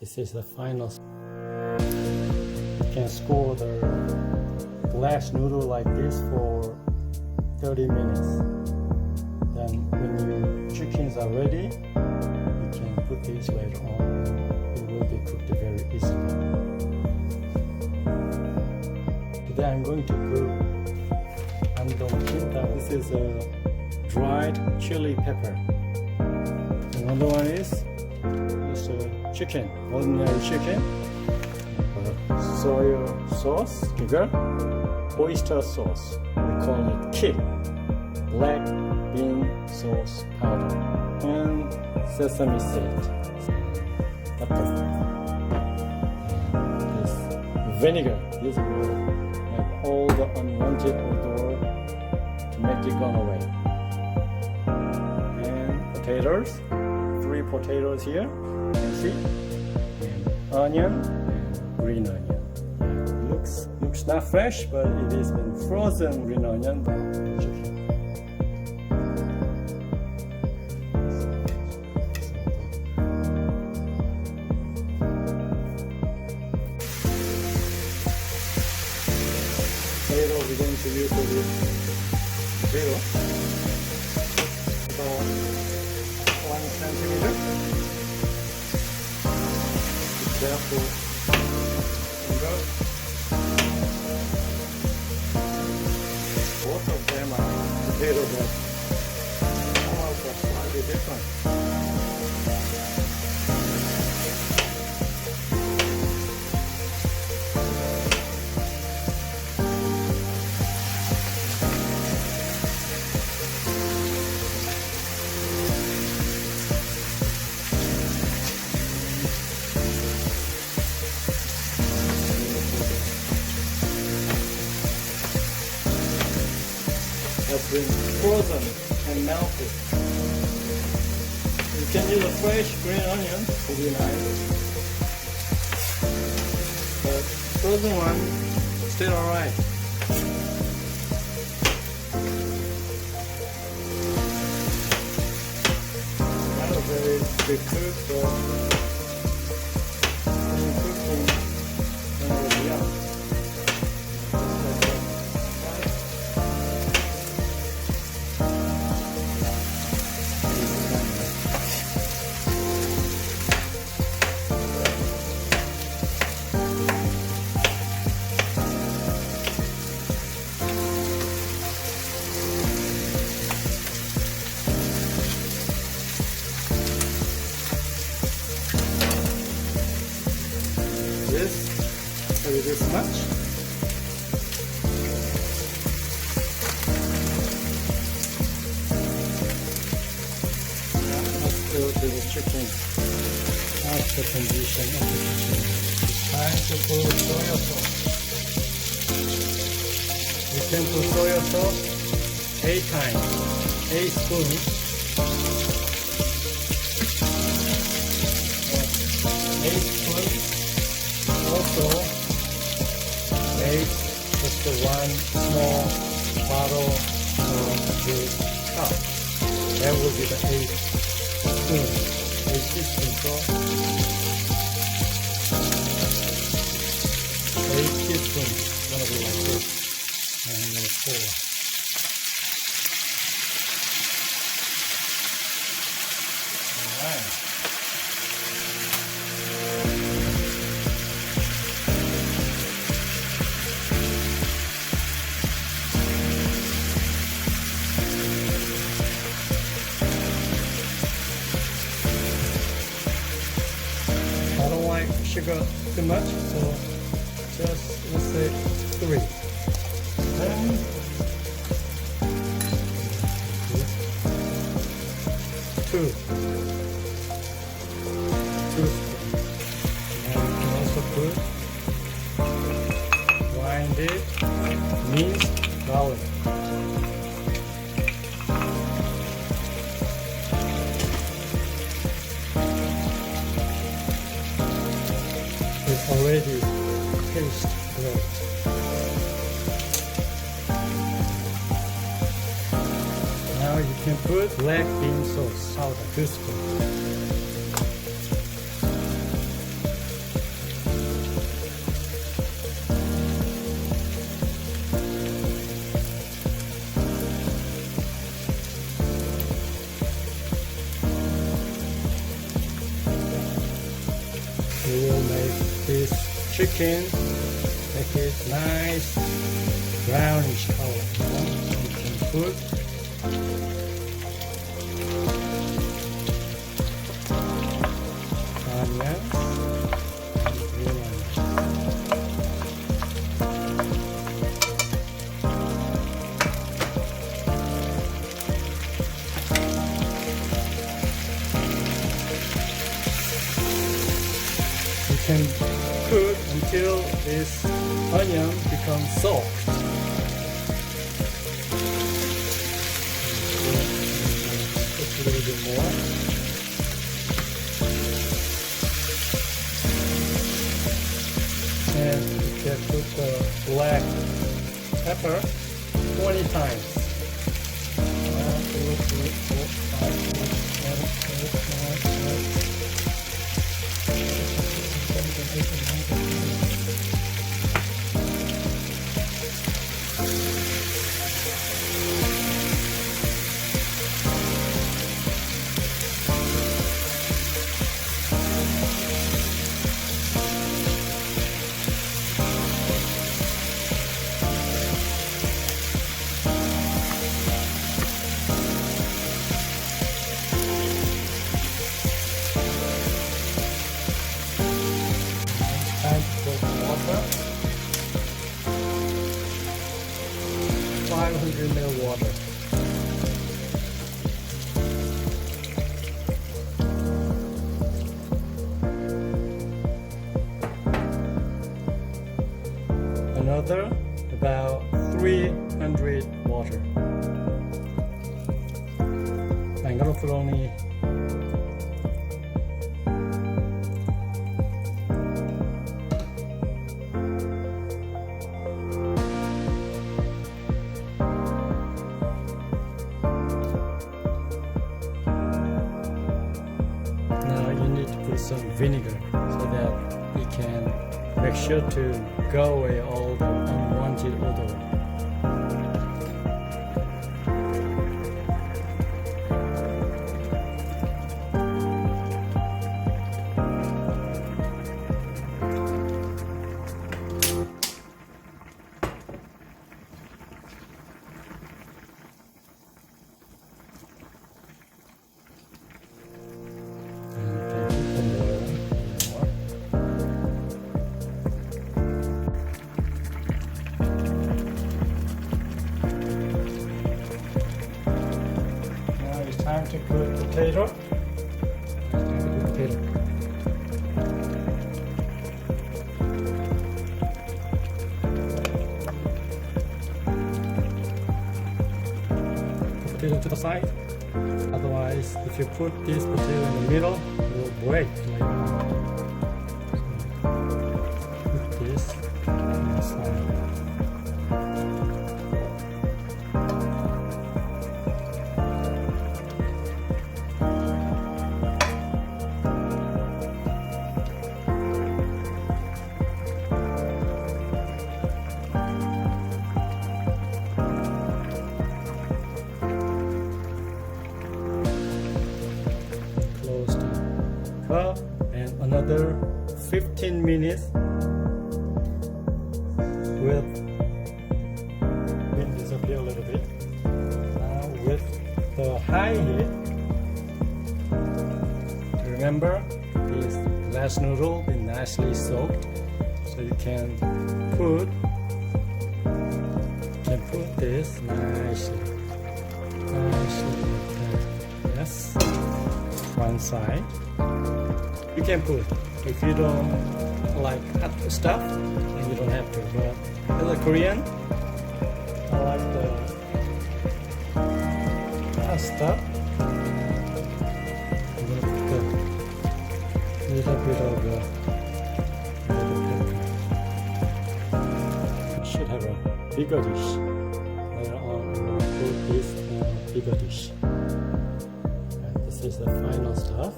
This is the final. You can score the glass noodle like this for 30 minutes. Then when your chickens are ready, you can put this later on. It will be cooked very easily. Today I'm going to cook Jjimdak. This is a dried chili pepper. Another one is just a chicken, ordinary chicken. Soy sauce, sugar, oyster sauce. We call it K. Black bean sauce powder, and sesame seed. Pepper. This vinegar. This will make all the unwanted odor to make it gone away. And potatoes. 3 potatoes here. You can see. And onion and green onion. Looks not fresh, but it has been frozen green onion. Potato we're going to use for this potato. About 1 centimeter. Be careful. Both of them are potato, but colors are slightly different. Has been frozen and melted. You can use a fresh green onion, would be nice. But frozen one, still alright. Not a very big cook, but when cooking, when it was young. Maybe this much. Now let's go to the chicken. That's the condition of the chicken. It's time to put soy sauce. You can put soy sauce 8 times, 8 spoons. 8 spoons. Also, just the 1 small bottle of this cup. That will be the 8 spoons. 8 teaspoons. So 8 teaspoons. It's gonna be like this. And I'm gonna pour. Alright. Sugar too much, so just let's say 3. And 2 spoons. And you can also put grinded minced garlic. Already taste great. Now you can put black bean sauce powder, 2 spoons. this chicken, make it nice brownish color. You can put onions, green onions. You can cook until this onion becomes soft. Put a little bit more. And you can put the black pepper 20 times. 1, 2, 3, 4, 5, 6, 7, time to put water. 500 ml water. Another about 300 water. I'm gonna put only put some vinegar so that it can make sure to go away all the unwanted odor. Time to cook potato. Potato to the side. Otherwise, if you put this potato in the middle, it will break. Put this on the side. And another 15 minutes with disappear a little bit. Now with the high heat, remember this glass noodle been nicely soaked, so you can put this nicely. Yes, one side. You can put, if you don't like hot stuff, then you don't have to. But as a Korean, I like the hot stuff. I'm gonna put a little bit of pepper. Should have a bigger dish. Later on, I'm gonna put this in a bigger dish. And this is the final stuff.